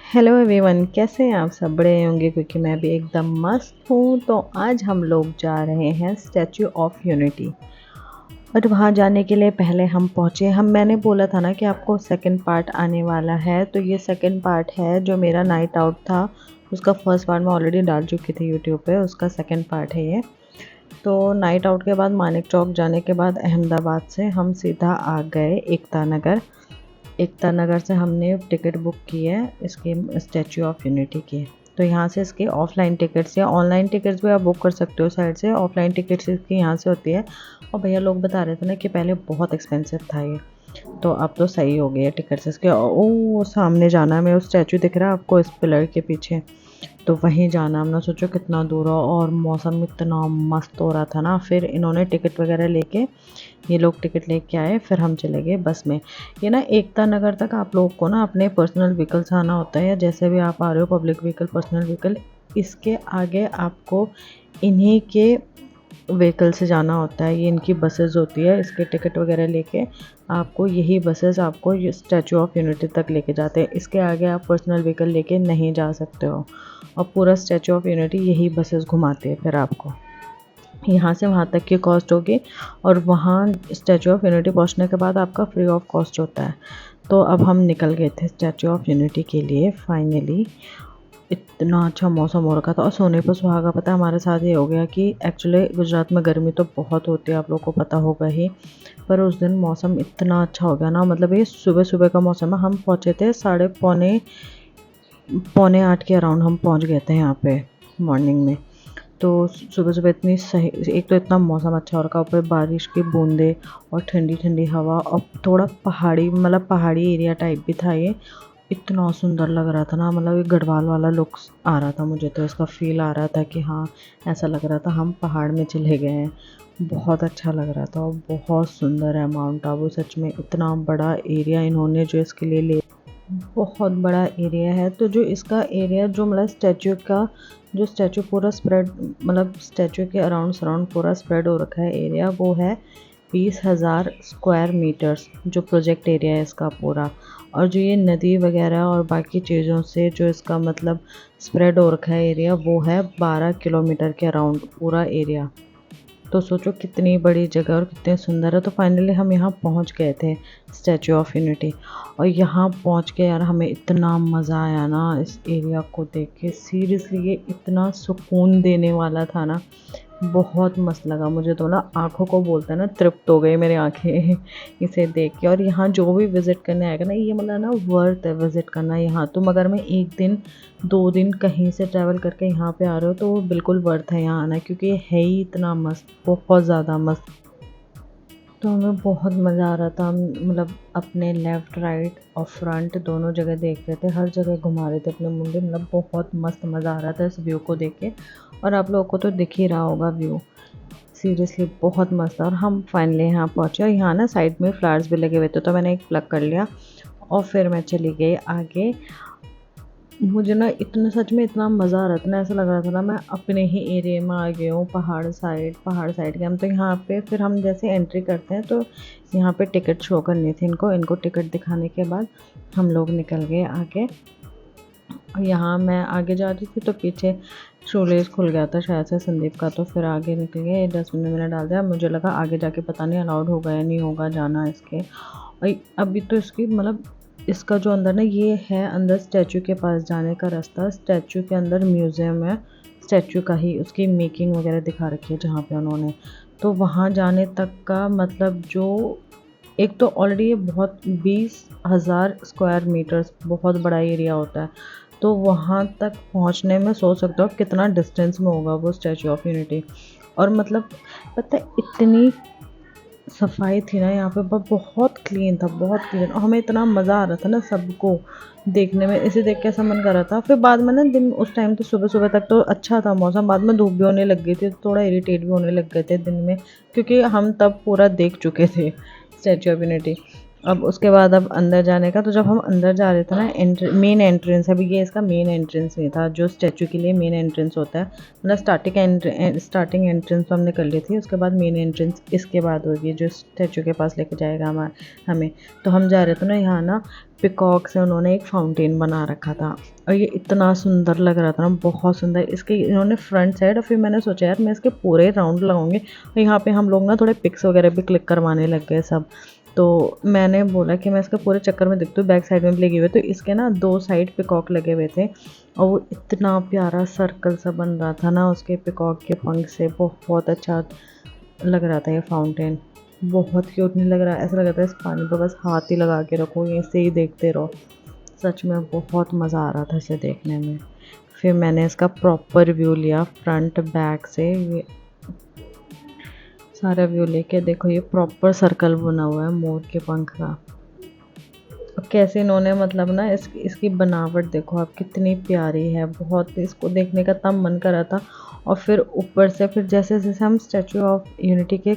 Hello everyone, कैसे हैं आप सब? बड़े होंगे क्योंकि मैं भी एकदम मस्त हूँ। तो आज हम लोग जा रहे हैं स्टैचू ऑफ यूनिटी। और वहाँ जाने के लिए पहले हम पहुँचे। मैंने बोला था ना कि आपको सेकंड पार्ट आने वाला है, तो ये सेकंड पार्ट है। जो मेरा नाइट आउट था उसका फर्स्ट पार्ट मैं ऑलरेडी डाल चुकी थी यूट्यूब पे, उसका सेकंड पार्ट है ये। तो नाइट आउट के बाद मानिक चौक जाने के बाद अहमदाबाद से हम सीधा आ गए एकता नगर। एकता नगर से हमने टिकट बुक की है इसके स्टैचू ऑफ यूनिटी की। तो यहाँ से इसके ऑफलाइन टिकट्स या ऑनलाइन टिकट्स भी आप बुक कर सकते हो साइड से। ऑफलाइन टिकट्स इसकी यहाँ से होती है। और भैया लोग बता रहे थे ना कि पहले बहुत एक्सपेंसिव था ये, तो अब तो सही हो गया टिकट्स इसके। ओ सामने जाना है, मेरा स्टैचू दिख रहा है आपको इस पिलर के पीछे, तो वहीं जाना। हमने सोचो कितना दूर हो, और मौसम इतना मस्त हो रहा था ना। फिर इन्होंने टिकट वगैरह लेके, ये लोग टिकट लेके आए, फिर हम चले गए बस में। ये ना एकता नगर तक आप लोग को ना अपने पर्सनल व्हीकल से आना होता है, या जैसे भी आप आ रहे हो पब्लिक व्हीकल पर्सनल व्हीकल। इसके आगे आपको इन्हीं के व्हीकल से जाना होता है। ये इनकी बसेस होती है, इसके टिकट वगैरह लेके आपको यही बसेस आपको स्टैचू ऑफ यूनिटी तक लेके जाते हैं। इसके आगे आप पर्सनल व्हीकल लेके नहीं जा सकते हो। और पूरा स्टैचू ऑफ यूनिटी यही बसेस घुमाते हैं। फिर आपको यहाँ से वहाँ तक की कॉस्ट होगी, और वहाँ स्टैचू ऑफ यूनिटी पहुँचने के बाद आपका फ्री ऑफ कॉस्ट होता है। तो अब हम निकल गए थे स्टैचू ऑफ यूनिटी के लिए फाइनली। इतना अच्छा मौसम हो रखा था, और सोने पर सुहागा। पता है हमारे साथ ये हो गया कि एक्चुअली गुजरात में गर्मी तो बहुत होती है, आप लोगों को पता होगा ही, पर उस दिन मौसम इतना अच्छा हो गया ना। मतलब ये सुबह सुबह का मौसम है। हम पहुँचे थे पौने 8 के अराउंड हम पहुँच गए थे यहाँ पे मॉर्निंग में। तो सुबह सुबह इतनी सही, एक तो इतना मौसम अच्छा हो रखा, ऊपर बारिश की बूंदें और ठंडी ठंडी हवा, और थोड़ा पहाड़ी, मतलब पहाड़ी एरिया टाइप भी था ये। इतना सुंदर लग रहा था ना, मतलब ये गढ़वाल वाला लुक आ रहा था मुझे, तो इसका फील आ रहा था कि हाँ, ऐसा लग रहा था हम पहाड़ में चले गए हैं। बहुत अच्छा लग रहा था, और बहुत सुंदर है माउंट आबू। सच में इतना बड़ा एरिया इन्होंने जो इसके लिए ले, बहुत बड़ा एरिया है। तो जो इसका एरिया, जो मतलब स्टैचू का, जो स्टैचू पूरा स्प्रेड, मतलब स्टैचू के अराउंड सराउंड पूरा स्प्रेड हो रखा है एरिया, वो है 20,000 स्क्वायर मीटर्स जो प्रोजेक्ट एरिया है इसका पूरा। और जो ये नदी वगैरह और बाकी चीज़ों से जो इसका मतलब स्प्रेड हो रखा है एरिया, वो है 12 किलोमीटर के अराउंड पूरा एरिया। तो सोचो कितनी बड़ी जगह और कितने सुंदर है। तो फाइनली हम यहाँ पहुँच गए थे स्टैचू ऑफ यूनिटी। और यहाँ पहुँच के यार हमें इतना मज़ा आया ना इस एरिया को देख के। सीरियसली ये इतना सुकून देने वाला था ना, बहुत मस्त लगा मुझे तो ना। आँखों को बोलते हैं ना, तृप्त हो गई मेरी आँखें इसे देख के। और यहाँ जो भी विज़िट करने आएगा ना, ये मतलब ना वर्थ है विज़िट करना यहाँ। तुम अगर मैं 1 दिन 2 दिन कहीं से ट्रैवल करके यहाँ पे आ रहे हो, तो वो बिल्कुल वर्थ है यहाँ आना, क्योंकि ये है ही इतना मस्त, बहुत ज़्यादा मस्त। तो हमें बहुत मज़ा आ रहा था। हम मतलब अपने लेफ़्ट राइट और फ्रंट दोनों जगह देख रहे थे, हर जगह घुमा रहे थे अपने मुंडे। मतलब बहुत मस्त मज़ा आ रहा था इस व्यू को देख के। और आप लोगों को तो दिख ही रहा होगा व्यू, सीरियसली बहुत मस्त। और हम फाइनली यहाँ पहुँचे, और यहाँ ना साइड में फ्लावर्स भी लगे हुए थे, तो मैंने एक प्लग कर लिया और फिर मैं चली गई आगे। मुझे ना इतना, सच में इतना मज़ा आ रहा था ना, ऐसा लग रहा था ना मैं अपने ही एरिया में आ गई हूँ। पहाड़ साइड के हम तो यहाँ पे, फिर हम जैसे एंट्री करते हैं तो यहाँ पे टिकट शो करनी थी इनको टिकट दिखाने के बाद हम लोग निकल गए आगे। यहाँ मैं आगे जा रही थी तो पीछे शोलेस खुल गया था शायद से संदीप का, तो फिर आगे निकल गए। डस्टबिन में मैंने डाल दिया। मुझे लगा आगे जाके पता नहीं अलाउड होगा या नहीं होगा जाना इसके। और अभी तो इसकी मतलब इसका जो अंदर ना, ये है अंदर स्टैचू के पास जाने का रास्ता। स्टैचू के अंदर म्यूज़ियम है, स्टैचू का ही उसकी मेकिंग वगैरह दिखा रखी है जहाँ पे उन्होंने। तो वहाँ जाने तक का मतलब, जो एक तो ऑलरेडी ये बहुत 20,000 स्क्वायर मीटर्स बहुत बड़ा एरिया होता है। तो वहाँ तक पहुँचने में सोच सकते हो आप कितना डिस्टेंस में होगा वो स्टैचू ऑफ यूनिटी। और मतलब पता है इतनी सफाई थी ना यहाँ पे, बहुत क्लीन था, बहुत क्लीन। और हमें इतना मज़ा आ रहा था ना सबको देखने में, इसे देख के ऐसा मन कर रहा था। फिर बाद में ना दिन, उस टाइम तो सुबह सुबह तक तो अच्छा था मौसम, बाद में धूप भी होने लग गई थी, थोड़ा इरिटेट भी होने लग गए थे दिन में, क्योंकि हम तब पूरा देख चुके थे स्टैचू ऑफ यूनिटी। अब उसके बाद अब अंदर जाने का, तो जब हम अंदर जा रहे थे ना, मेन एंट्रेंस है, अभी ये इसका मेन एंट्रेंस नहीं था जो स्टैचू के लिए मेन एंट्रेंस होता है, मतलब स्टार्टिंग एंट्रेंस तो हमने कर ली थी, उसके बाद मेन एंट्रेंस इसके बाद होगी जो स्टैचू के पास लेके जाएगा हमें। तो हम जा रहे थे ना, यहाँ ना पिकॉक से उन्होंने एक फाउंटेन बना रखा था और ये इतना सुंदर लग रहा था ना, बहुत सुंदर। इसके इन्होंने फ्रंट साइड, और फिर मैंने सोचा यार मैं इसके पूरे राउंड लगाऊंगी, और यहाँ पे हम लोग ना थोड़े पिक्स वगैरह भी क्लिक करवाने लग गए सब। तो मैंने बोला कि मैं इसके पूरे चक्कर में दिखती हूँ, बैक साइड में भी लगे हुए, तो इसके ना 2 साइड पिकॉक लगे हुए थे और वो इतना प्यारा सर्कल सा बन रहा था ना उसके पिकॉक के पंख से, बहुत अच्छा लग रहा था ये फाउंटेन। बहुत क्यूट नहीं लग रहा, ऐसा लग रहा था इस पानी पर बस हाथ ही लगा के रखो, ऐसे ही देखते रहो। सच में बहुत मज़ा आ रहा था इसे देखने में। फिर मैंने इसका प्रॉपर व्यू लिया फ्रंट बैक से, ये सारा व्यू लेके देखो, ये प्रॉपर सर्कल बना हुआ है मोर के पंख का। और कैसे इन्होंने मतलब ना इसकी बनावट देखो आप, कितनी प्यारी है, बहुत इसको देखने का तब मन कर रहा था। और फिर ऊपर से फिर जैसे जैसे हम स्टैचू ऑफ यूनिटी के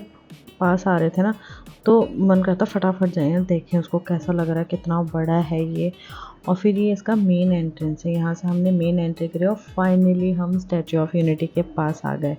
पास आ रहे थे ना, तो मन करता फटाफट जाएं देखें उसको, कैसा लग रहा है, कितना बड़ा है ये। और फिर ये इसका मेन एंट्रेंस है, यहाँ से हमने मेन एंट्री करी और फाइनली हम स्टैचू ऑफ यूनिटी के पास आ गए।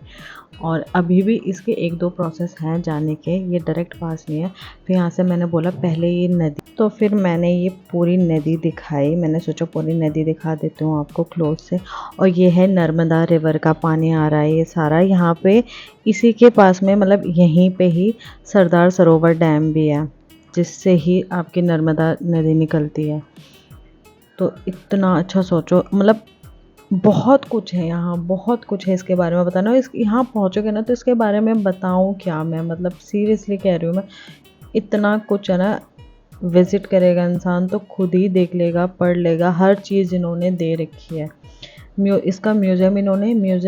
और अभी भी इसके 1-2 प्रोसेस हैं जाने के, ये डायरेक्ट पास नहीं है। फिर यहाँ से मैंने बोला पहले ये नदी, तो फिर मैंने ये पूरी नदी दिखाई, मैंने सोचा पूरी नदी दिखा देती हूँ आपको क्लोज से। और ये है नर्मदा रिवर का पानी आ रहा है ये सारा यहाँ पे, इसी के पास में, मतलब यहीं पे ही सरदार सरोवर डैम भी है जिससे ही आपकी नर्मदा नदी निकलती है। तो इतना अच्छा सोचो, मतलब बहुत कुछ है यहाँ, बहुत कुछ है इसके बारे में बताना। इस यहाँ पहुँचोगे ना तो इसके बारे में बताऊँ क्या मैं, मतलब सीरियसली कह रही हूँ मैं, इतना कुछ है ना। विज़िट करेगा इंसान तो खुद ही देख लेगा, पढ़ लेगा, हर चीज़ इन्होंने दे रखी है। इसका म्यूज़ियम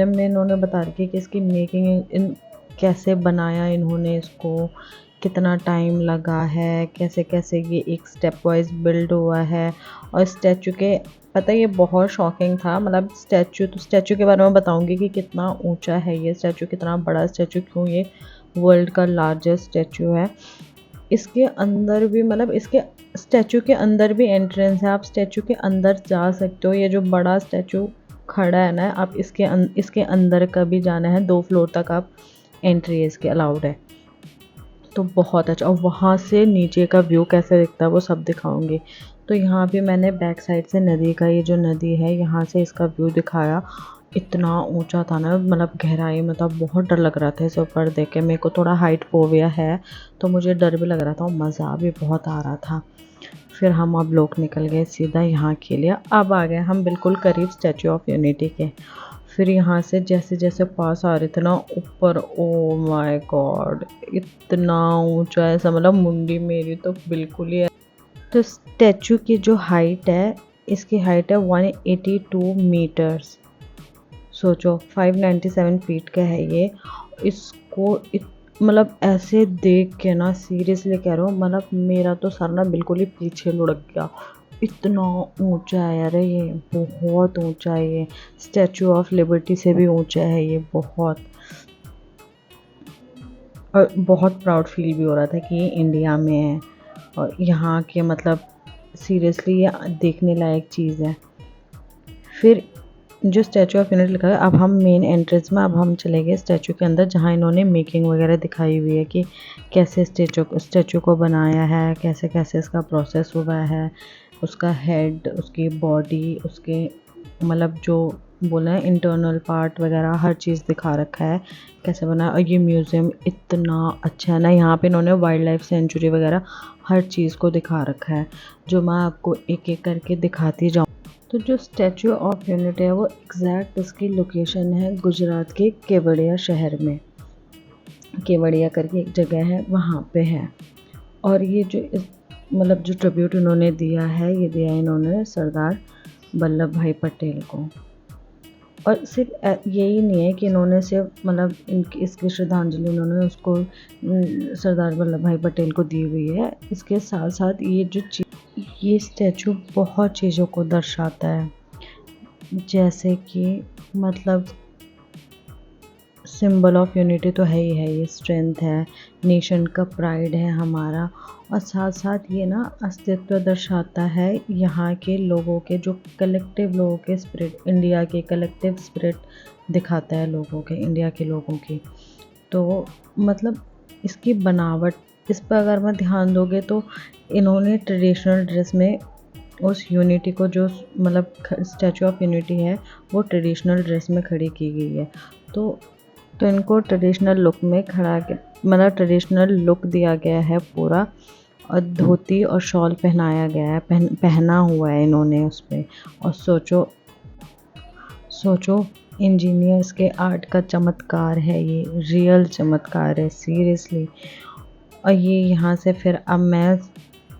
में इन्होंने बता रखी है कि इसकी मेकिंग इन कैसे बनाया इन्होंने इसको, कितना टाइम लगा है, कैसे कैसे ये एक स्टेप वाइज बिल्ड हुआ है। और स्टैचू के, पता है ये बहुत शॉकिंग था, मतलब स्टैचू के बारे में बताऊंगी कि कितना ऊंचा है ये स्टैचू, कितना बड़ा स्टैचू, क्यों ये वर्ल्ड का लार्जेस्ट स्टैचू है। इसके अंदर भी, मतलब इसके स्टैचू के अंदर भी एंट्रेंस है, आप स्टैचू के अंदर जा सकते हो। ये जो बड़ा स्टैचू खड़ा है ना, आप इसके अंदर का भी जाना है, 2 फ्लोर तक आप एंट्री इसके अलाउड है। तो बहुत अच्छा, और वहाँ से नीचे का व्यू कैसे दिखता है वो सब दिखाऊंगी। तो यहाँ भी मैंने बैक साइड से नदी का, ये जो नदी है यहाँ से इसका व्यू दिखाया। इतना ऊंचा था ना, मतलब गहराई में था, बहुत डर लग रहा था इसे ऊपर देख के। मेरे को थोड़ा हाइट फोबिया है तो मुझे डर भी लग रहा था और मज़ा भी बहुत आ रहा था। फिर हम अब लोग निकल गए सीधा यहाँ के लिए, अब आ गए हम बिल्कुल करीब स्टैचू ऑफ यूनिटी के। फिर यहाँ से जैसे जैसे पास आ रहे थे ना ऊपर, ओ माय गॉड, इतना ऊंचा, ऐसा मतलब मुंडी मेरी तो बिल्कुल ही है। तो स्टैचू की जो हाइट है, इसकी हाइट है 182 मीटर्स। सोचो 597 फीट का है ये। इसको मतलब ऐसे देख के ना, सीरियसली कह रहा हूँ, मतलब मेरा तो सर ना बिल्कुल ही पीछे लुढ़क गया। इतना ऊंचा है यार ये, बहुत ऊंचा है ये, स्टैचू ऑफ लिबर्टी से भी ऊंचा है ये बहुत। और बहुत प्राउड फील भी हो रहा था कि ये इंडिया में है और यहाँ के, मतलब सीरियसली ये देखने लायक चीज़ है। फिर जो स्टैचू ऑफ यूनिटी लिखा है, अब हम मेन एंट्रेंस में, अब हम चले गए स्टैचू के अंदर जहाँ इन्होंने मेकिंग वगैरह दिखाई हुई है कि कैसे स्टैचू को बनाया है, कैसे कैसे इसका प्रोसेस हुआ है, उसका हेड, उसकी बॉडी, उसके मतलब जो बोला है इंटरनल पार्ट वगैरह हर चीज़ दिखा रखा है कैसे बना। और ये म्यूज़ियम इतना अच्छा है ना, यहाँ पे इन्होंने वाइल्ड लाइफ सेंचुरी वगैरह हर चीज़ को दिखा रखा है, जो मैं आपको एक एक करके दिखाती जाऊँ। तो जो स्टैचू ऑफ यूनिटी है वो एग्जैक्ट इसकी लोकेशन है गुजरात के केवड़िया शहर में, केवड़िया करके एक जगह है वहाँ पे है। और ये जो मतलब जो ट्रिब्यूट इन्होंने दिया है, ये दिया है इन्होंने सरदार वल्लभ भाई पटेल को। और सिर्फ यही नहीं है कि इन्होंने सिर्फ मतलब इसकी श्रद्धांजलि इन्होंने उसको सरदार वल्लभ भाई पटेल को दी हुई है, इसके साथ साथ ये स्टैचू बहुत चीज़ों को दर्शाता है, जैसे कि मतलब सिंबल ऑफ यूनिटी तो है ही है, ये स्ट्रेंथ है, नेशन का प्राइड है हमारा। और साथ साथ ये ना अस्तित्व दर्शाता है यहाँ के लोगों के, जो कलेक्टिव लोगों के स्पिरिट, इंडिया के कलेक्टिव स्पिरिट दिखाता है लोगों के, इंडिया के लोगों की। तो मतलब इसकी बनावट, इस पर अगर मैं ध्यान दोगे तो इन्होंने ट्रेडिशनल ड्रेस में उस यूनिटी को, जो मतलब स्टैचू ऑफ यूनिटी है वो ट्रेडिशनल ड्रेस में खड़ी की गई है। तो इनको ट्रेडिशनल लुक में खड़ा के, मतलब ट्रेडिशनल लुक दिया गया है पूरा, और धोती और शॉल पहनाया गया है, पहना हुआ है इन्होंने उस पर। और सोचो सोचो इंजीनियर्स के आर्ट का चमत्कार है, ये रियल चमत्कार है सीरियसली। और ये यहाँ से फिर अब मैं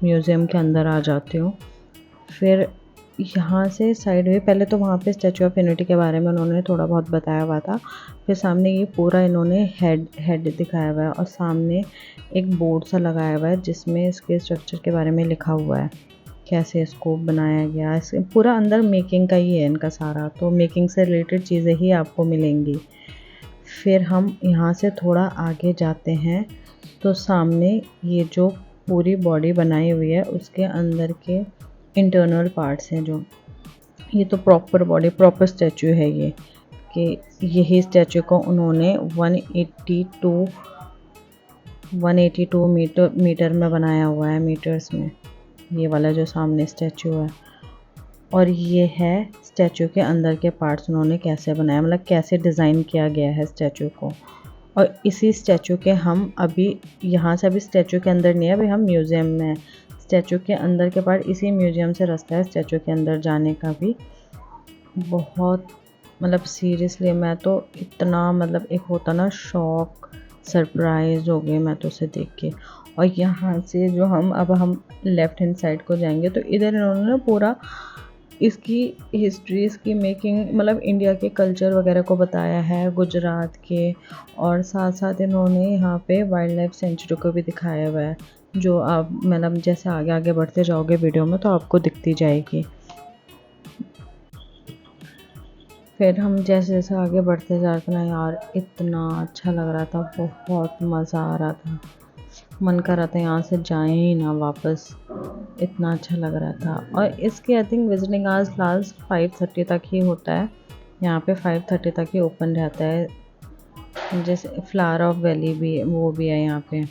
म्यूज़ियम के अंदर आ जाती हूँ। फिर यहाँ से साइड में, पहले तो वहाँ पे स्टैचू ऑफ यूनिटी के बारे में उन्होंने थोड़ा बहुत बताया हुआ था। फिर सामने ये पूरा इन्होंने हेड दिखाया हुआ है, और सामने एक बोर्ड सा लगाया हुआ है जिसमें इसके स्ट्रक्चर के बारे में लिखा हुआ है, कैसे इसको बनाया गया। इसके पूरा अंदर मेकिंग का ही है इनका सारा, तो मेकिंग से रिलेटेड चीज़ें ही आपको मिलेंगी। फिर हम यहाँ से थोड़ा आगे जाते हैं तो सामने ये जो पूरी बॉडी बनाई हुई है उसके अंदर के इंटरनल पार्ट्स हैं, जो ये तो प्रॉपर बॉडी, प्रॉपर स्टैचू है ये, कि यही स्टैचू को उन्होंने 182 मीटर में बनाया हुआ है, मीटर्स में, ये वाला जो सामने स्टैचू है। और ये है स्टैचू के अंदर के पार्ट्स उन्होंने कैसे बनाया, मतलब कैसे डिज़ाइन किया गया है स्टैचू को। और इसी स्टैचू के हम अभी यहाँ से, अभी स्टैचू के अंदर नहीं है, अभी हम म्यूज़ियम में हैं। स्टैचू के अंदर के पार्ट, इसी म्यूज़ियम से रास्ता है स्टैचू के अंदर जाने का भी। बहुत मतलब सीरियसली मैं तो इतना, मतलब एक होता ना शॉक, सरप्राइज़ हो गई मैं तो उसे देख के। और यहाँ से जो हम लेफ़्ट हैंड साइड को जाएंगे तो इधर इन्होंने पूरा इसकी हिस्ट्री, इसकी मेकिंग, मतलब इंडिया के कल्चर वगैरह को बताया है, गुजरात के। और साथ साथ इन्होंने यहाँ पे वाइल्ड लाइफ सेंचुरी को भी दिखाया हुआ है, जो आप मतलब जैसे आगे आगे बढ़ते जाओगे वीडियो में तो आपको दिखती जाएगी। फिर हम जैसे जैसे आगे बढ़ते जाते ना यार, इतना अच्छा लग रहा था, बहुत मज़ा आ रहा था, मन कर रहा था यहाँ से जाएं ही ना वापस, इतना अच्छा लग रहा था। और इसके I think visiting hours last 5:30 तक ही होता है, यहाँ पे 5:30 तक ही ओपन रहता है। जैसे फ्लावर ऑफ वैली भी, वो भी है यहाँ पे,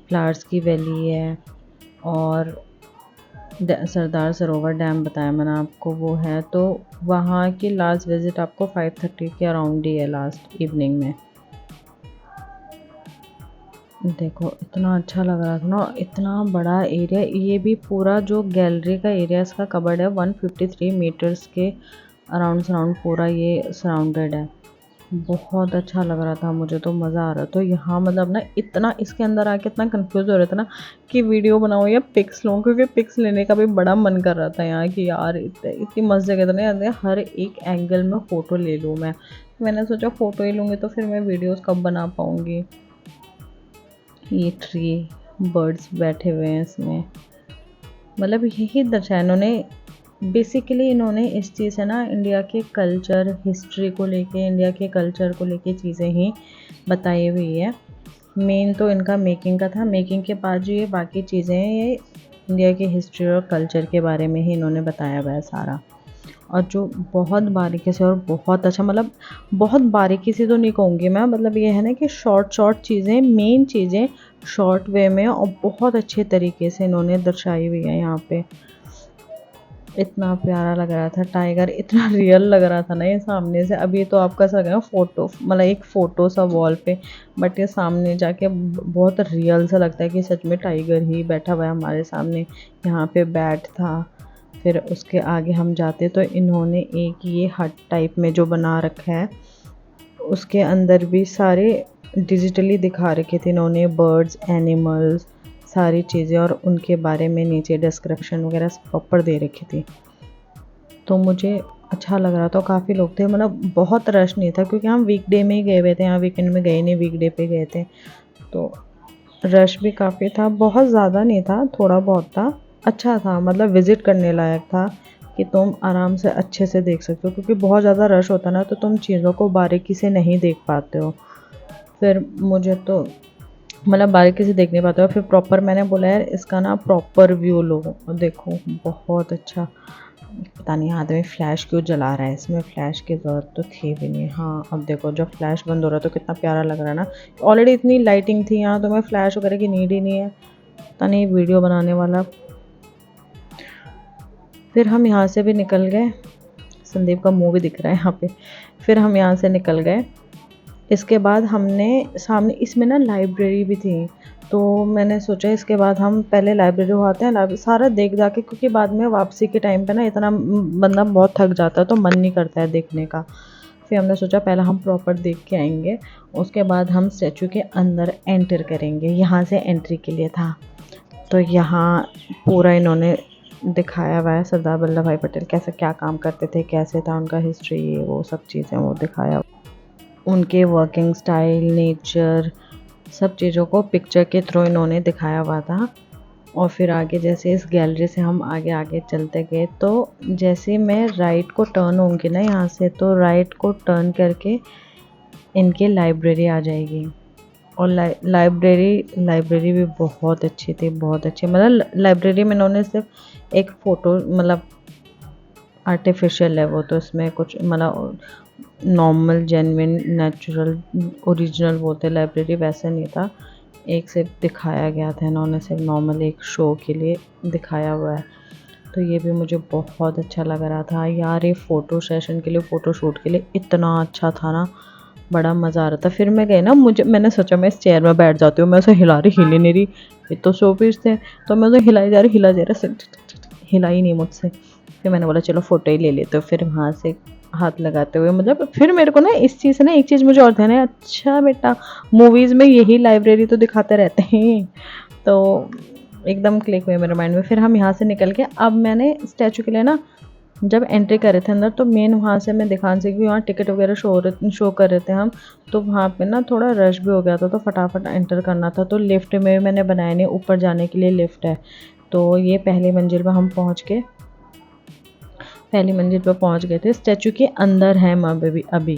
फ्लावर्स की वैली है। और सरदार सरोवर डैम बताया मैंने आपको, वो है। तो वहाँ की लास्ट विज़िट आपको 5:30 के अराउंड ही है, लास्ट इवनिंग में। देखो इतना अच्छा लग रहा था ना, इतना बड़ा एरिया, ये भी पूरा जो गैलरी का एरिया इसका कवर्ड है 153 मीटर्स के अराउंड पूरा ये सराउंडेड है। बहुत अच्छा लग रहा था मुझे, तो मज़ा आ रहा था। तो यहाँ मतलब ना इतना इसके अंदर आके इतना कंफ्यूज हो रहा था ना कि वीडियो बनाऊँ या पिक्स लूँ, क्योंकि पिक्स लेने का भी बड़ा मन कर रहा था यहाँ कि यार इतनी मस्त जगह था ना, हर एक एंगल में फ़ोटो ले लूँ मैं। मैंने सोचा फ़ोटो ही लूँगी तो फिर मैं वीडियोज़ कब बना पाऊँगी। ये ट्री, बर्ड्स बैठे हुए हैं इसमें, मतलब यही दर्शाया इन्होंने। बेसिकली इन्होंने इस चीज़ से ना इंडिया के कल्चर, हिस्ट्री को लेके, इंडिया के कल्चर को लेके चीज़ें ही बताई हुई है। मेन तो इनका मेकिंग का था, मेकिंग के बाद जो ये बाकी चीज़ें हैं ये इंडिया की हिस्ट्री और कल्चर के बारे में ही इन्होंने बताया हुआ है सारा। और जो बहुत बारीकी से और बहुत अच्छा, मतलब बहुत बारीकी से तो नहीं कहूँगी मैं, मतलब ये है ना कि शॉर्ट चीज़ें, मेन चीज़ें शॉर्ट वे में और बहुत अच्छे तरीके से इन्होंने दर्शाई हुई है यहाँ पे। इतना प्यारा लग रहा था, टाइगर इतना रियल लग रहा था ना ये सामने से। अभी तो आपका सा लगा फ़ोटो, मतलब एक फ़ोटो सा वॉल पे, बट ये सामने जाके बहुत रियल सा लगता है कि सच में टाइगर ही बैठा हुआ है हमारे सामने। यहाँ पे बैट था। फिर उसके आगे हम जाते तो इन्होंने एक ये हट टाइप में जो बना रखा है, उसके अंदर भी सारे डिजिटली दिखा रखे थे इन्होंने, बर्ड्स, एनिमल्स, सारी चीज़ें, और उनके बारे में नीचे डिस्क्रिप्शन वगैरह प्रॉपर दे रखी थी। तो मुझे अच्छा लग रहा था। काफ़ी लोग थे, मतलब बहुत रश नहीं था क्योंकि हम वीकडे में ही गए हुए थे, यहाँ वीकेंड में गए नहीं, वीकडे पे गए थे। तो रश भी काफ़ी था, बहुत ज़्यादा नहीं था, थोड़ा बहुत था। अच्छा था, मतलब विज़िट करने लायक था कि तुम आराम से अच्छे से देख सकते हो, क्योंकि बहुत ज़्यादा रश होता ना तो तुम चीज़ों को बारीकी से नहीं देख पाते हो। फिर मुझे तो मतलब बारीकी से देख नहीं पाता, फिर प्रॉपर मैंने बोला यार इसका ना प्रॉपर व्यू लो, और देखो बहुत अच्छा। पता नहीं हाथ में फ्लैश क्यों जला रहा है, इसमें फ्लैश की ज़रूरत तो थी भी नहीं। हाँ अब देखो जब फ्लैश बंद हो रहा है तो कितना प्यारा लग रहा है ना। ऑलरेडी इतनी लाइटिंग थी यहाँ, तो मैं फ्लैश वगैरह की नीड ही नहीं है। पता नहीं वीडियो बनाने वाला। फिर हम यहाँ से भी निकल गए, संदीप का मुंह भी दिख रहा है यहाँ पे। फिर हम यहाँ से निकल गए। इसके बाद हमने सामने इसमें ना लाइब्रेरी भी थी, तो मैंने सोचा इसके बाद हम पहले लाइब्रेरी हो आते हैं, लाइब्रेरी सारा देख जाके, क्योंकि बाद में वापसी के टाइम पे ना इतना बंदा बहुत थक जाता है तो मन नहीं करता है देखने का। फिर हमने सोचा पहले हम प्रॉपर देख के आएंगे, उसके बाद हम स्टैचू के अंदर एंटर करेंगे। यहाँ से एंट्री के लिए था, तो यहाँ पूरा इन्होंने दिखाया हुआ है सरदार वल्लभ भाई पटेल कैसे क्या काम करते थे, कैसे था उनका हिस्ट्री, ये वो सब चीज़ें वो दिखाया। उनके वर्किंग स्टाइल, नेचर, सब चीज़ों को पिक्चर के थ्रू इन्होंने दिखाया हुआ था। और फिर आगे जैसे इस गैलरी से हम आगे आगे चलते गए, तो जैसे मैं राइट को टर्न होंगी ना यहाँ से, तो राइट को टर्न करके इनकी लाइब्रेरी आ जाएगी। और लाइब्रेरी भी बहुत अच्छी थी, बहुत अच्छी। मतलब लाइब्रेरी में इन्होंने सिर्फ एक फ़ोटो, मतलब आर्टिफिशियल है वो, तो इसमें कुछ मतलब नॉर्मल जेन्युइन नेचुरल ओरिजिनल बोलते लाइब्रेरी वैसे नहीं था। एक सिर्फ दिखाया गया था इन्होंने, सिर्फ नॉर्मल एक शो के लिए दिखाया हुआ है। तो ये भी मुझे बहुत अच्छा लग रहा था यार। ये फ़ोटो सेशन के लिए, फ़ोटो शूट के लिए इतना अच्छा था ना, बड़ा मज़ा आ रहा था। फिर मैं गई ना, मैंने सोचा मैं इस चेयर में बैठ जाती हूँ, मैं उसे हिला रही, हिल ही नहीं रही। ये तो शो पीस थे, तो मैं उसे हिलाई जा रही, हिला ही नहीं मुझसे। फिर मैंने बोला चलो फ़ोटो ही ले लेते हो। फिर वहाँ से हाथ लगाते हुए, मतलब फिर मेरे को ना इस चीज़ से ना एक चीज़ मुझे और ध्यान है, अच्छा बेटा मूवीज़ में यही लाइब्रेरी तो दिखाते रहते हैं, तो एकदम क्लिक हुए मेरे माइंड में। फिर हम यहाँ से निकल के, अब मैंने स्टैचू के लिए ना जब एंट्री कर रहे थे अंदर, तो मेन वहाँ से मैं दिखाने से, क्योंकि वहाँ टिकट वगैरह शो कर रहे थे हम, तो वहाँ पे ना थोड़ा रश भी हो गया था, तो फटाफट एंटर करना था। तो लिफ्ट में मैंने बनाया नहीं, ऊपर जाने के लिए लिफ्ट है। तो ये पहली मंजिल पर हम पहुँच के, पहली मंजिल पर पहुँच गए थे। स्टैचू के अंदर है अभी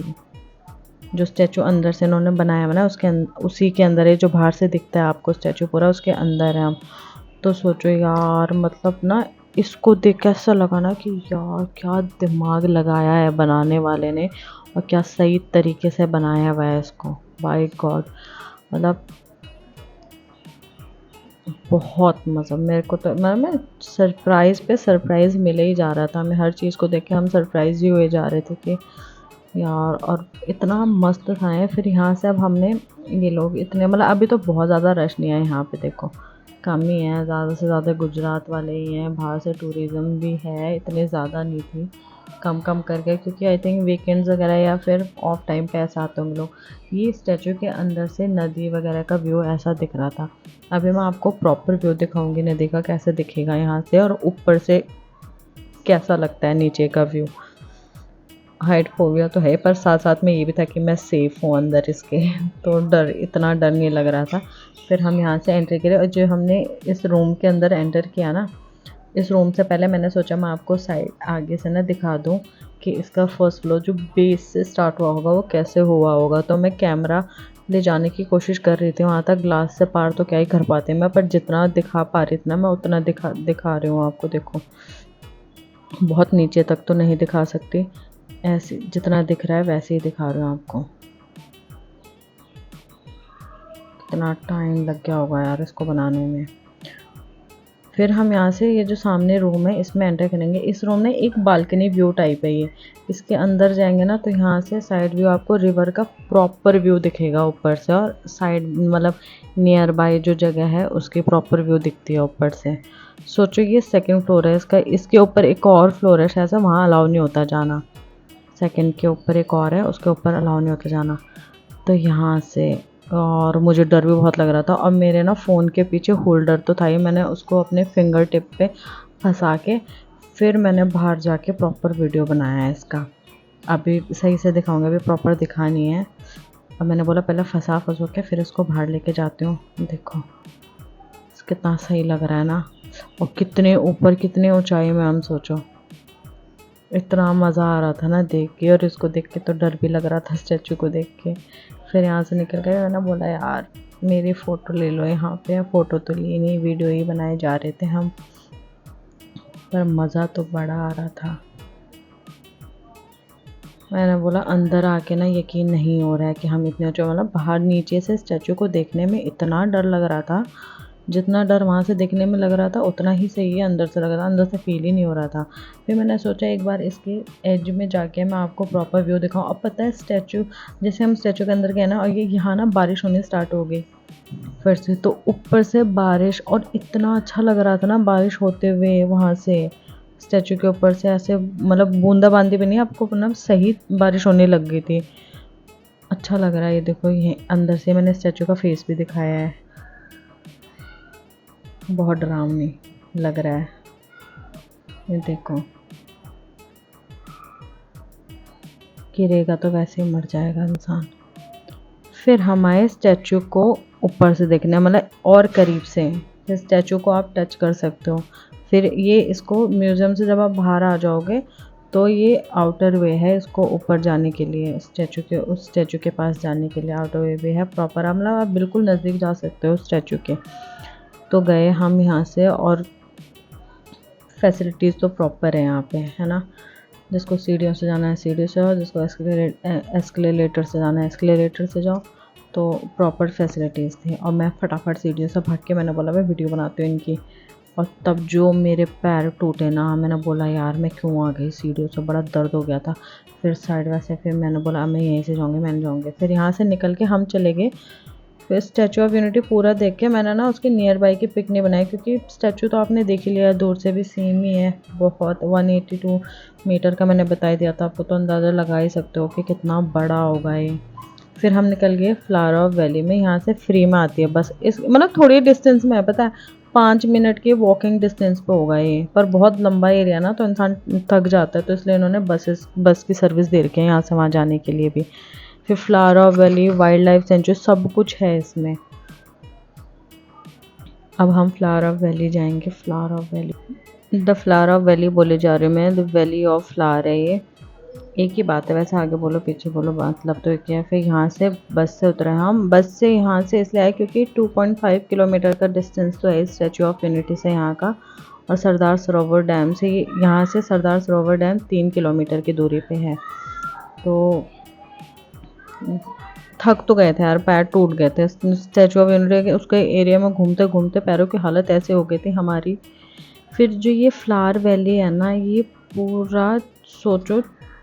जो स्टैचू अंदर से इन्होंने बनाया हुआ ना, उसी के अंदर है, जो बाहर से दिखता है आपको स्टैचू पूरा, उसके अंदर है हम। तो सोचो यार, मतलब ना इसको देख के ऐसा लगा ना कि यार क्या दिमाग लगाया है बनाने वाले ने, और क्या सही तरीके से बनाया हुआ है इसको, बाय गॉड। मतलब बहुत मज़ा, मेरे को तो मैं सरप्राइज़ पे सरप्राइज़ मिले ही जा रहा था। मैं हर चीज़ को देख के हम सरप्राइज़ ही हुए जा रहे थे कि यार, और इतना मस्त था ये। फिर यहाँ से अब हमने, ये लोग इतने, मतलब अभी तो बहुत ज़्यादा रश नहीं है यहाँ पे, देखो कम ही है, ज़्यादा से ज़्यादा गुजरात वाले ही हैं, बाहर से टूरिज़्म भी है, इतने ज़्यादा नहीं थी, कम कम करके, क्योंकि आई थिंक वीकेंड्स वगैरह या फिर ऑफ टाइम पे ऐसा आते होंगे लोग। ये स्टैचू के अंदर से नदी वगैरह का व्यू ऐसा दिख रहा था। अभी मैं आपको प्रॉपर व्यू दिखाऊंगी नदी का कैसे दिखेगा यहाँ से, और ऊपर से कैसा लगता है नीचे का व्यू। हाइट फोबिया तो है, पर साथ साथ में ये भी था कि मैं सेफ़ हूँ अंदर इसके, तो इतना डर नहीं लग रहा था। फिर हम यहाँ से एंट्री करें, और जो हमने इस रूम के अंदर एंटर किया ना, इस रूम से पहले मैंने सोचा मैं आपको साइड आगे से ना दिखा दूँ कि इसका फर्स्ट फ्लोर जो बेस से स्टार्ट हुआ होगा वो कैसे हुआ होगा। तो मैं कैमरा ले जाने की कोशिश कर रही थी वहाँ तक, ग्लास से पार तो क्या ही कर पाते मैं, पर जितना दिखा पा रही थी ना मैं उतना दिखा रही हूँ आपको। देखो बहुत नीचे तक तो नहीं दिखा सकती, ऐसे जितना दिख रहा है वैसे ही दिखा रही हूँ आपको। कितना टाइम लग गया होगा यार इसको बनाने में। फिर हम यहाँ से, ये जो सामने रूम है इसमें एंटर करेंगे। इस रूम में एक बालकनी व्यू टाइप है ये, इसके अंदर जाएंगे ना तो यहाँ से साइड व्यू आपको रिवर का प्रॉपर व्यू दिखेगा ऊपर से, और साइड मतलब नियर बाय जो जगह है उसकी प्रॉपर व्यू दिखती है ऊपर से। सोचो ये सेकंड फ्लोर है इसका, इसके ऊपर एक और फ्लोर है शायद से, वहाँ अलाउ नहीं होता जाना। सेकंड के ऊपर एक और है, उसके ऊपर अलाउ नहीं होता जाना। तो यहाँ से, और मुझे डर भी बहुत लग रहा था, और मेरे ना फ़ोन के पीछे होल्डर तो था ही, मैंने उसको अपने फिंगर टिप पे फंसा के फिर मैंने बाहर जाके प्रॉपर वीडियो बनाया है इसका। अभी सही से दिखाऊंगा, अभी प्रॉपर दिखा नहीं है। अब मैंने बोला पहले फंसो के फिर इसको बाहर लेके जाती हूँ। देखो कितना सही लग रहा है ना, और कितने ऊपर कितने ऊंचाई में, हम सोचो इतना मज़ा आ रहा था ना देख के, और इसको देख के तो डर भी लग रहा था स्टैचू को देख के। फिर यहाँ से निकल गए, मैंने बोला यार मेरी फ़ोटो ले लो यहाँ पे। फ़ोटो तो ली नहीं, वीडियो ही बनाए जा रहे थे हम, पर मज़ा तो बड़ा आ रहा था। मैंने बोला अंदर आके ना यकीन नहीं हो रहा है कि हम इतने ऊँचे, मतलब बाहर नीचे से स्टैचू को देखने में इतना डर लग रहा था, जितना डर वहाँ से देखने में लग रहा था उतना ही सही है अंदर से लग रहा था, अंदर से फील ही नहीं हो रहा था। फिर मैंने सोचा एक बार इसके एज में जाके मैं आपको प्रॉपर व्यू दिखाऊं। अब पता है स्टैचू, जैसे हम स्टैचू के अंदर गए ना, और ये यहाँ ना बारिश होनी स्टार्ट हो गई फिर से, तो ऊपर से बारिश, और इतना अच्छा लग रहा था ना बारिश होते हुए वहाँ से स्टैचू के ऊपर से ऐसे, मतलब बूंदाबांदी भी नहीं, आपको मतलब सही बारिश होने लग गई थी। अच्छा लग रहा है। ये देखो, ये अंदर से मैंने स्टैचू का फेस भी दिखाया है, बहुत डरावनी लग रहा है। ये देखो, गिरेगा तो वैसे ही मर जाएगा इंसान। फिर हम आए स्टैचू को ऊपर से देखने, मतलब और करीब से, फिर स्टैचू को आप टच कर सकते हो। फिर ये इसको म्यूज़ियम से जब आप बाहर आ जाओगे तो ये आउटर वे है इसको ऊपर जाने के लिए, स्टैचू के, उस स्टैचू के पास जाने के लिए आउटर वे भी है प्रॉपर, मतलब आप बिल्कुल नज़दीक जा सकते हो स्टैचू के। तो गए हम यहाँ से, और फैसिलिटीज़ तो प्रॉपर है यहाँ पे, है ना। जिसको सीढ़ियों से जाना है सीढ़ी से जाओ, जिसको एस्केलेटर से जाना है एस्केलेटर से जाओ। तो प्रॉपर फैसिलिटीज़ थी, और मैं फटाफट सीढ़ियों से भाग के मैंने बोला मैं वीडियो बनाती हूँ इनकी। और तब जो मेरे पैर टूटे ना, मैंने बोला यार मैं क्यों आ गई सीढ़ियों से, बड़ा दर्द हो गया था। फिर साइड वैसे, फिर मैंने बोला मैं यहीं से जाऊँगी, मैंने जाऊँगी। फिर यहाँ से निकल के हम चले गए। फिर स्टैचू ऑफ यूनिटी पूरा देख के मैंने ना उसके नियर बाई की पिक नहीं बनाई, क्योंकि स्टैचू तो आपने देख ही लिया, दूर से भी सेम ही है बहुत। 182 मीटर का मैंने बता ही दिया था आपको, तो अंदाज़ा लगा ही सकते हो कि कितना बड़ा होगा ये। फिर हम निकल गए फ्लावर ऑफ वैली में, यहाँ से फ्री में आती है बस, इस मतलब थोड़ी डिस्टेंस में है, पता है 5 मिनट की वॉकिंग डिस्टेंस पे होगा ये, पर बहुत लंबा एरिया ना, तो इंसान थक जाता है, तो इसलिए इन्होंने बस की सर्विस दे रखी है यहाँ से वहाँ जाने के लिए भी। फिर flower of valley, wild life sanctuary, सब कुछ है इसमें। अब हम फ्लावर ऑफ वैली जाएंगे। Flower of valley, the flower of valley बोले जा रही हूँ मैं, द वैली ऑफ फ्लावर है ये, एक ही बात है वैसे, आगे बोलो पीछे बोलो मतलब तो एक ही है। फिर यहाँ से बस से उतरे हम, बस से यहाँ से इसलिए आए क्योंकि 2.5 किलोमीटर का डिस्टेंस तो है स्टैचू ऑफ यूनिटी से यहाँ का, और सरदार सरोवर डैम से, यहाँ से सरदार सरोवर डैम 3 किलोमीटर की दूरी पे है। तो थक तो गए थे यार, पैर टूट गए थे स्टैचू ऑफ यूनिटी के उसके एरिया में घूमते घूमते, पैरों की हालत ऐसे हो गई थी हमारी। फिर जो ये फ्लावर वैली है ना, ये पूरा सोचो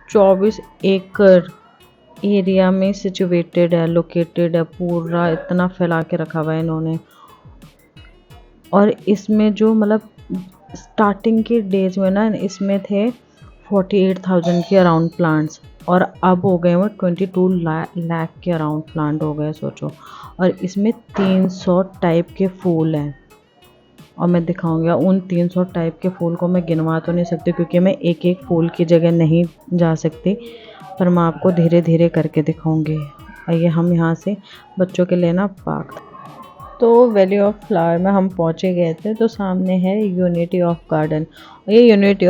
24 एकड़ एरिया में सिचुएटेड है, लोकेटेड है, पूरा इतना फैला के रखा हुआ है इन्होंने। और इसमें जो मतलब स्टार्टिंग के डेज में ना इसमें थे 48,000 के अराउंड प्लांट्स, और अब हो गए वो 22 लाख के अराउंड प्लांट हो गए सोचो। और इसमें 300 टाइप के फूल हैं, और मैं दिखाऊंगी उन 300 टाइप के फूल को, मैं गिनवा तो नहीं सकती क्योंकि मैं एक एक फूल की जगह नहीं जा सकती, पर मैं आपको धीरे धीरे करके दिखाऊंगी। आइए हम यहाँ से बच्चों के लिए ना पार्क, तो वैली ऑफ फ्लावर में हम पहुँचे गए थे, तो सामने है यूनिटी ऑफ गार्डन। ये यूनिटी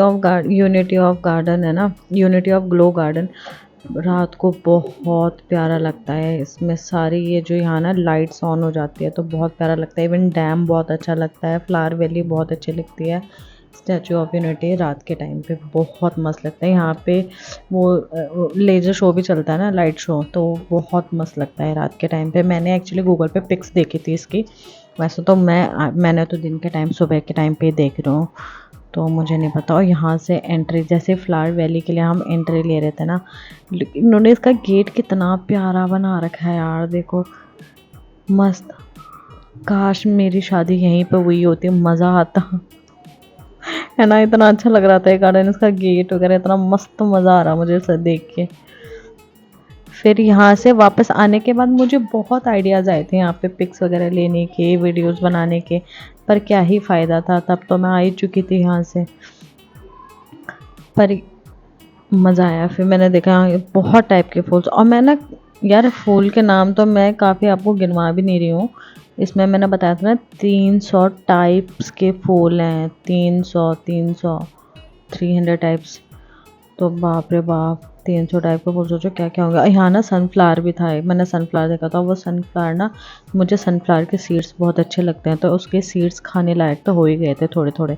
ऑफ गार्डन है ना, यूनिटी ऑफ ग्लो गार्डन, रात को बहुत प्यारा लगता है। इसमें सारी ये जो यहाँ ना लाइट्स ऑन हो जाती है तो बहुत प्यारा लगता है। इवन डैम बहुत अच्छा लगता है, फ्लावर वैली बहुत अच्छी लगती है। स्टैचू ऑफ यूनिटी रात के टाइम पे बहुत मस्त लगता है। यहाँ पे वो लेज़र शो भी चलता है ना, लाइट शो, तो बहुत मस्त लगता है रात के टाइम पे। मैंने एक्चुअली गूगल पे पिक्स देखी थी इसकी, वैसे तो मैंने तो दिन के टाइम, सुबह के टाइम पे ही देख रही हूँ, तो मुझे नहीं पता। और यहाँ से एंट्री, जैसे फ्लावर वैली के लिए हम एंट्री ले रहे थे ना, इन्होंने इसका गेट कितना प्यारा बना रखा है यार, देखो मस्त। काश मेरी शादी यहीं पे हुई होती, मज़ा आता है ना, इतना अच्छा लग रहा था ये गार्डन, इसका गेट वगैरह इतना मस्त, मज़ा आ रहा मुझे सब देख के। फिर यहाँ से वापस आने के बाद मुझे बहुत आइडियाज़ आए थे यहाँ पे पिक्स वगैरह लेने के, वीडियोस बनाने के, पर क्या ही फ़ायदा था, तब तो मैं आ ही चुकी थी यहाँ से। पर मज़ा आया। फिर मैंने देखा बहुत टाइप के फूल्स, और मैं ना यार फूल के नाम तो मैं काफ़ी आपको गिनवा भी नहीं रही हूँ, इसमें मैंने बताया था ना 300 टाइप्स के फूल हैं, 300 300 300 टाइप्स। तो बाप रे बाप 300 टाइप का फूल, सोचो क्या क्या होंगे। यहाँ ना सनफ्लावर भी था, मैंने सनफ्लावर देखा था। वो सनफ्लावर ना, मुझे सनफ्लावर के सीड्स बहुत अच्छे लगते हैं, तो उसके सीड्स खाने लायक तो हो ही गए थे थोड़े थोड़े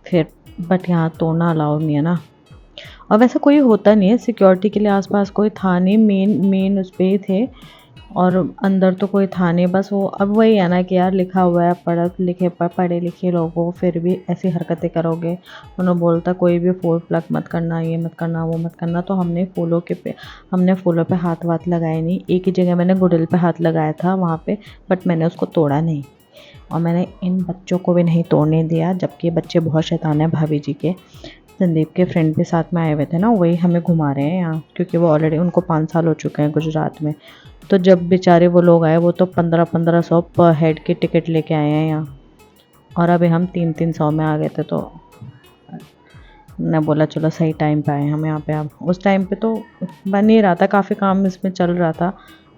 फिर। बट यहाँ तोड़ना अलाउड नहीं है ना। और वैसे कोई होता नहीं है सिक्योरिटी के लिए, आसपास कोई था नहीं, मेन मेन उस पे ही थे, और अंदर तो कोई था नहीं। बस वो अब वही है ना कि यार लिखा हुआ है, पढ़े लिखे लोग हो फिर भी ऐसी हरकतें करोगे। उन्होंने बोलता कोई भी फूल प्लक मत करना, ये मत करना, वो मत करना। तो हमने फूलों पे हाथ वाथ लगाए नहीं। एक ही जगह मैंने गुड़िल पे हाथ लगाया था वहाँ पे, बट मैंने उसको तोड़ा नहीं। और मैंने इन बच्चों को भी नहीं तोड़ने दिया, जबकि ये बच्चे बहुत शैतान हैं भाभी जी के। संदीप के फ्रेंड भी साथ में आए हुए थे ना, वही हमें घुमा रहे हैं यहाँ, क्योंकि वो ऑलरेडी उनको 5 साल हो चुके हैं गुजरात में। तो जब बेचारे वो लोग आए, वो तो 1500 पर हेड की टिकट लेके आए हैं यहाँ, और अभी हम 300 में आ गए थे। तो मैं बोला चलो सही टाइम पे आए हम यहाँ पे। अब उस टाइम पे तो बन ही रहा था, काफ़ी काम इसमें चल रहा था,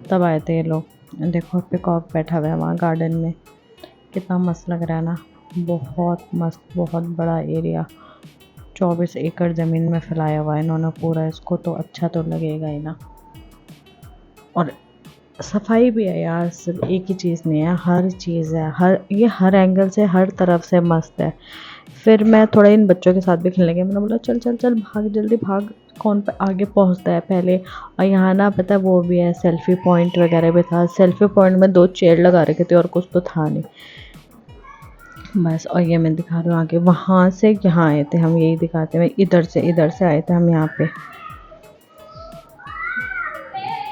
तब आए थे ये लोग। देखो पिकॉक बैठा हुआ है वहाँ गार्डन में, कितना मस्त लग रहा है ना। बहुत मस्त, बहुत बड़ा एरिया, 24 एकड़ ज़मीन में फैलाया हुआ है इन्होंने पूरा इसको, तो अच्छा तो लगेगा ही ना। और सफाई भी है यार, सिर्फ एक ही चीज़ नहीं है, हर चीज़ है, हर एंगल से, हर तरफ से मस्त है। फिर मैं थोड़ा इन बच्चों के साथ भी खेलने गई, मैंने बोला चल चल चल भाग, जल्दी भाग, कौन पे आगे पहुंचता है पहले। और यहाँ ना पता है वो भी है, सेल्फ़ी पॉइंट वगैरह भी था। सेल्फ़ी पॉइंट में 2 चेयर लगा रखे थे और कुछ तो था नहीं बस। और ये मैं दिखा रही हूँ आगे, वहाँ से यहाँ आए थे हम, यही दिखाते हैं, इधर से आए थे हम यहाँ पे।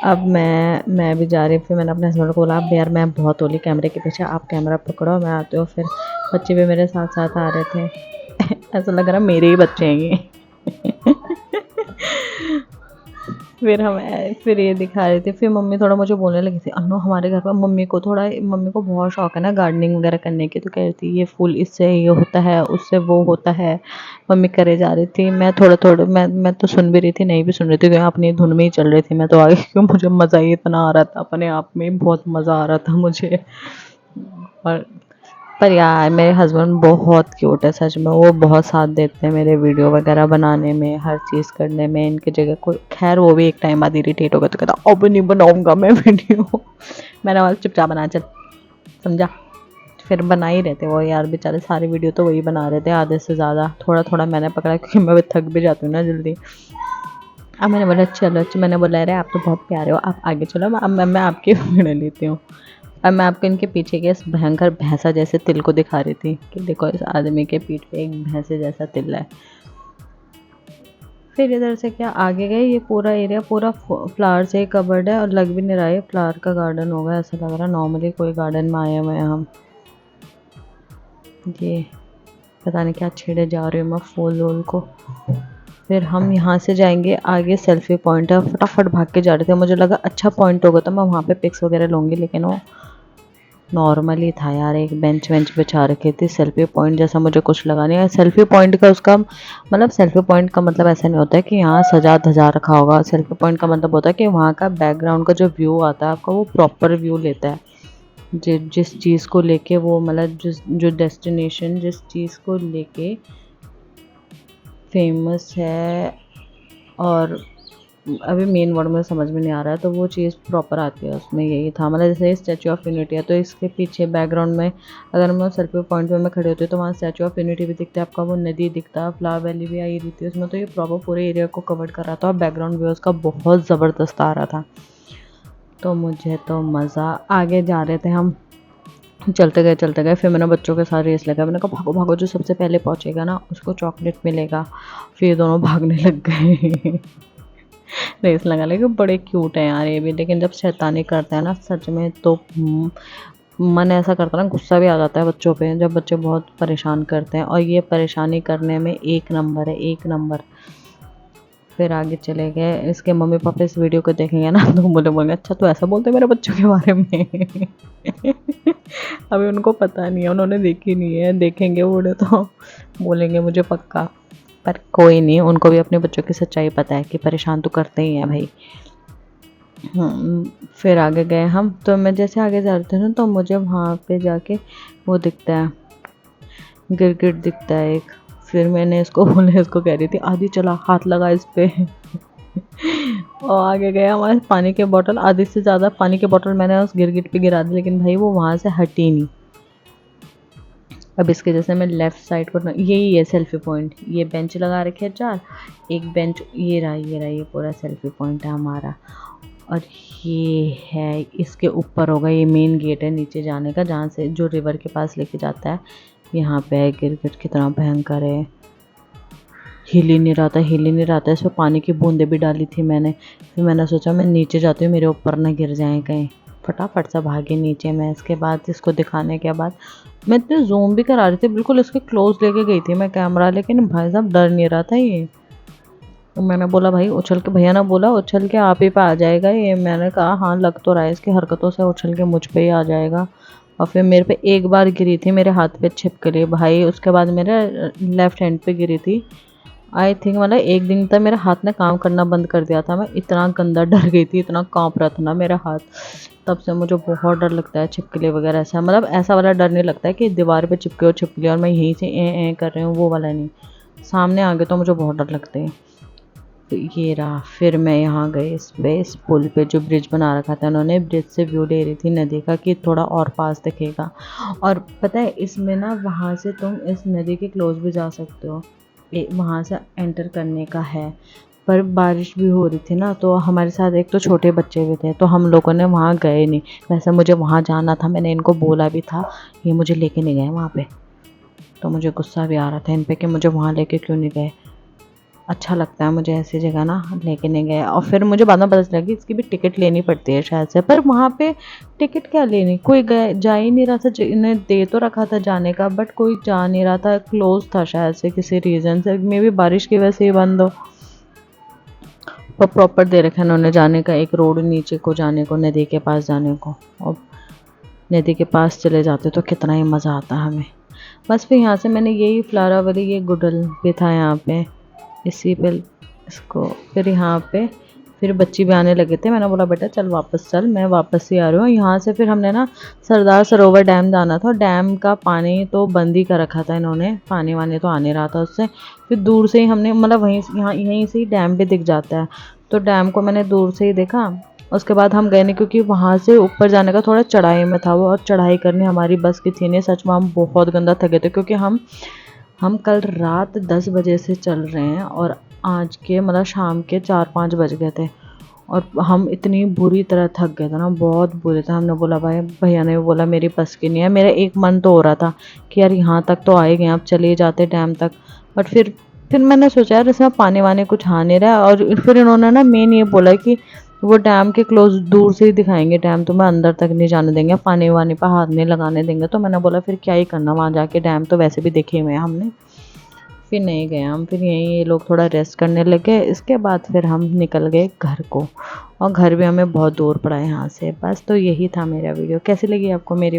अब मैं भी जा रही थी, मैंने अपने हस्बैंड को बोला अब यार मैं बहुत होली कैमरे के पीछे, आप कैमरा पकड़ो मैं आती हूँ। फिर बच्चे भी मेरे साथ साथ आ रहे थे ऐसा लग रहा मेरे ही बच्चे हैं ये फिर ये दिखा रहे थे। फिर मम्मी थोड़ा मुझे बोलने लगी थी, अन्नू हमारे घर पर मम्मी को बहुत शौक है ना गार्डनिंग वगैरह करने की, तो कह रही थी ये फूल इससे ये होता है, उससे वो होता है। मम्मी करे जा रही थी, मैं थोड़ा थोड़ा मैं तो सुन भी रही थी, नहीं भी सुन रही थी, क्योंकि अपनी धुन में ही चल रही थी मैं तो आगे क्यों, मुझे मज़ा ही इतना आ रहा था, अपने आप में बहुत मज़ा आ रहा था मुझे। और पर यार मेरे हस्बैंड बहुत क्यूट है सच में, वो बहुत साथ देते हैं मेरे वीडियो वगैरह बनाने में, हर चीज़ करने में। इनकी जगह कोई, खैर वो भी एक टाइम बाद इरिटेट हो गया, तो कहता अब नहीं बनाऊंगा मैं वीडियो मैंने बोला चुपचाप बना चल, समझा। फिर बना ही रहते वो यार बेचारे, सारी वीडियो तो वही बना रहे थे आधे से ज़्यादा, थोड़ा थोड़ा मैंने पकड़ा क्योंकि मैं भी थक भी जाती हूँ ना जल्दी। अब मैंने बोला चलो, मैंने बोला अरे आप तो बहुत प्यारे हो, आप आगे चलो, अब मैं आपकी वीडियो लेती हूँ। अब मैं आपको इनके पीछे के इस भयंकर भैंसा जैसे तिल को दिखा रही थी कि देखो इस आदमी के पीठ पे एक भैंसे जैसा तिल है। फिर इधर से क्या आगे गए, ये पूरा एरिया पूरा फ्लावर से कवर्ड है, और लग भी नहीं रहा है फ्लावर का गार्डन होगा, ऐसा लग रहा है नॉर्मली कोई गार्डन में आए हुए हैं हम। ये पता नहीं क्या छेड़े जा रही हूँ मैं फूल वूल को। फिर हम यहाँ से जाएंगे आगे, सेल्फी पॉइंट है, फटाफट भाग के जा रहे थे, मुझे लगा अच्छा पॉइंट होगा तो मैं वहाँ पे पिक्स वगैरह लूँगी, लेकिन वो नॉर्मली था यार, एक बेंच वेंच बिछा रखी थी, सेल्फी पॉइंट जैसा मुझे कुछ लगा नहीं है। सेल्फी पॉइंट का उसका मतलब, सेल्फी पॉइंट का मतलब ऐसा नहीं होता है कि यहाँ सजा धजा रखा होगा। सेल्फी पॉइंट का मतलब होता है कि वहाँ का बैकग्राउंड का जो व्यू आता है आपका, वो प्रॉपर व्यू लेता है। जिस चीज़ को लेके वो मतलब जो डेस्टिनेशन जिस चीज़ को लेके फेमस है, और अभी मेन वर्ड में समझ में नहीं आ रहा है, तो वो चीज़ प्रॉपर आती है उसमें। यही था मतलब, जैसे स्टैचू ऑफ यूनिटी है तो इसके पीछे बैकग्राउंड में अगर मैं सेल्फी पॉइंट पे मैं खड़े होती हूँ तो वहाँ स्टैचू ऑफ यूनिटी भी दिखता है आपका, वो नदी दिखता है, फ्लावर वैली भी आई रहती है उसमें। तो ये प्रॉपर पूरे एरिया को कवर कर रहा था, और बैकग्राउंड भी उसका बहुत ज़बरदस्त आ रहा था। तो मुझे तो मज़ा, आगे जा रहे थे हम, चलते गए। फिर मैंने बच्चों के साथ रेस लगा, मैंने कहा भागो भागो, जो सबसे पहले पहुँचेगा ना उसको चॉकलेट मिलेगा। फिर दोनों भागने लग गए रेस लगा, लेकिन बड़े क्यूट है यार ये भी। लेकिन जब शैतानी करते हैं ना सच में, तो मन ऐसा करता है ना, गुस्सा भी आ जाता है बच्चों पे, जब बच्चे बहुत परेशान करते हैं। और ये परेशानी करने में एक नंबर है, एक नंबर। फिर आगे चले गए, इसके मम्मी पापा इस वीडियो को देखेंगे ना तो बोलेंगे अच्छा तो ऐसा बोलते मेरे बच्चों के बारे में अभी उनको पता नहीं है, उन्होंने देखी नहीं है, देखेंगे वो तो बोलेंगे मुझे पक्का। पर कोई नहीं, उनको भी अपने बच्चों की सच्चाई पता है कि परेशान तो करते ही हैं भाई। फिर आगे गए हम, तो मैं जैसे आगे जा रहे थे ना, तो मुझे वहाँ पे जाके वो दिखता है, गिरगिट दिखता है एक। फिर मैंने इसको बोला, इसको कह रही थी आदि चला हाथ लगा इस पे और आगे गया हमारे पानी के बोतल, आधी से ज़्यादा पानी के बोतल मैंने उस गिरगिट पे गिरा दी, लेकिन भाई वो वहाँ से हटी नहीं। अब इसके जैसे मैं लेफ़्ट साइड को, यही है सेल्फी पॉइंट, ये बेंच लगा रखे हैं 4, एक बेंच ये रहा, ये पूरा सेल्फी पॉइंट है हमारा। और ये है, इसके ऊपर होगा, ये मेन गेट है नीचे जाने का, जहाँ से जो रिवर के पास लेके जाता है। यहाँ पे है गिरगिट, कितना भयंकर है, हिल ही नहीं रहा था। इस पर पानी की बूंदें भी डाली थी मैंने। फिर मैंने सोचा मैं नीचे जाती हूँ, मेरे ऊपर ना गिर जाए कहीं। फटाफट से भागे नीचे मैं। इसके बाद इसको दिखाने के बाद मैं इतने जूम भी करा रही थी, बिल्कुल इसके क्लोज लेके गई थी मैं कैमरा, लेकिन भाई साहब डर नहीं रहा था ये। तो मैंने बोला भाई उछल के, भैया ने बोला उछल के आप ही पे आ जाएगा ये। मैंने कहा हाँ लग तो रहा है इसकी हरकतों से उछल के मुझ पे ही आ जाएगा। और फिर मेरे पे एक बार गिरी थी, मेरे हाथ पे छिपक गई भाई। उसके बाद मेरे लेफ़्ट हैंड पे गिरी थी। आई थिंक मतलब एक दिन तक मेरा हाथ ने काम करना बंद कर दिया था। मैं इतना गंदा डर गई थी, इतना कांप रहा था ना मेरा हाथ। तब से मुझे बहुत डर लगता है छिपकली वगैरह। ऐसा मतलब ऐसा वाला डर नहीं लगता है कि दीवार पे चिपके हो छिपकली और मैं यहीं से ए कर रही हूँ, वो वाला नहीं। सामने आ गए तो मुझे बहुत डर लगता है। तो ये रहा, फिर मैं यहाँ गई इस पुल पे जो ब्रिज बना रखा था उन्होंने, ब्रिज से व्यू ले रही थी नदी का कि थोड़ा और पास दिखेगा। और पता है इसमें ना वहाँ से तुम इस नदी के क्लोज भी जा सकते हो, वहाँ से एंटर करने का है। पर बारिश भी हो रही थी ना, तो हमारे साथ एक तो छोटे बच्चे भी थे, तो हम लोगों ने वहाँ गए नहीं। वैसे मुझे वहाँ जाना था, मैंने इनको बोला भी था, ये मुझे लेके नहीं गए वहाँ पे। तो मुझे गुस्सा भी आ रहा था इन पे कि मुझे वहाँ लेके क्यों नहीं गए। अच्छा लगता है मुझे ऐसी जगह ना, लेके नहीं गए। और फिर मुझे बाद में पता चला कि इसकी भी टिकट लेनी पड़ती है शायद से, पर वहाँ पे टिकट क्या लेनी, कोई गए जा ही नहीं रहा था। इन्हें दे तो रखा था जाने का, बट कोई जा नहीं रहा था, क्लोज था शायद से किसी रीज़न से, मे भी बारिश की वजह से ही बंद हो। पर प्रॉपर दे रखा है उन्होंने जाने का, एक रोड नीचे को जाने को, नदी के पास जाने को। और नदी के पास चले जाते तो कितना ही मज़ा आता हमें। बस फिर यहाँ से मैंने यही फ्लावरी, ये गुडल भी था यहाँ पे, इसी पे इसको। फिर यहाँ पे फिर बच्चे भी आने लगे थे, मैंने बोला बेटा चल वापस चल, मैं वापस ही आ रही हूँ यहाँ से। फिर हमने ना सरदार सरोवर डैम जाना था, डैम का पानी तो बंद ही कर रखा था इन्होंने, पानी वानी तो आने रहा था उससे। फिर दूर से ही हमने मतलब वहीं यहीं से ही डैम भी दिख जाता है, तो डैम को मैंने दूर से ही देखा। उसके बाद हम गए नहीं, क्योंकि वहाँ से ऊपर जाने का थोड़ा चढ़ाई में था वो, और चढ़ाई करनी हमारी बस की थी नहीं। सच में हम बहुत गंदा थके थे, क्योंकि हम कल रात 10 बजे से चल रहे हैं और आज के मतलब शाम के 4-5 बज गए थे। और हम इतनी बुरी तरह थक गए थे ना, बहुत बुरे थे। हमने बोला भाई, भैया ने भी बोला मेरी बस की नहीं है। मेरा एक मन तो हो रहा था कि यार यहाँ तक तो आए गए, अब चले जाते डैम तक। बट फिर मैंने सोचा यार इसमें पानी वानी कुछ आ नहीं रहा है। और फिर इन्होंने ना मेन ये बोला कि वो डैम के क्लोज दूर से ही दिखाएंगे, डैम तुम्हें अंदर तक नहीं जाने देंगे, पानी वानी पर हाथ नहीं लगाने देंगे। तो मैंने बोला फिर क्या ही करना वहाँ जाके, डैम तो वैसे भी देखे हुए हैं हमने। फिर नहीं गए हम, फिर यहीं ये लोग थोड़ा रेस्ट करने लगे। इसके बाद फिर हम निकल गए घर को, और घर भी हमें बहुत दूर पड़ा है यहाँ से। बस तो यही था मेरा वीडियो। कैसी लगी आपको मेरी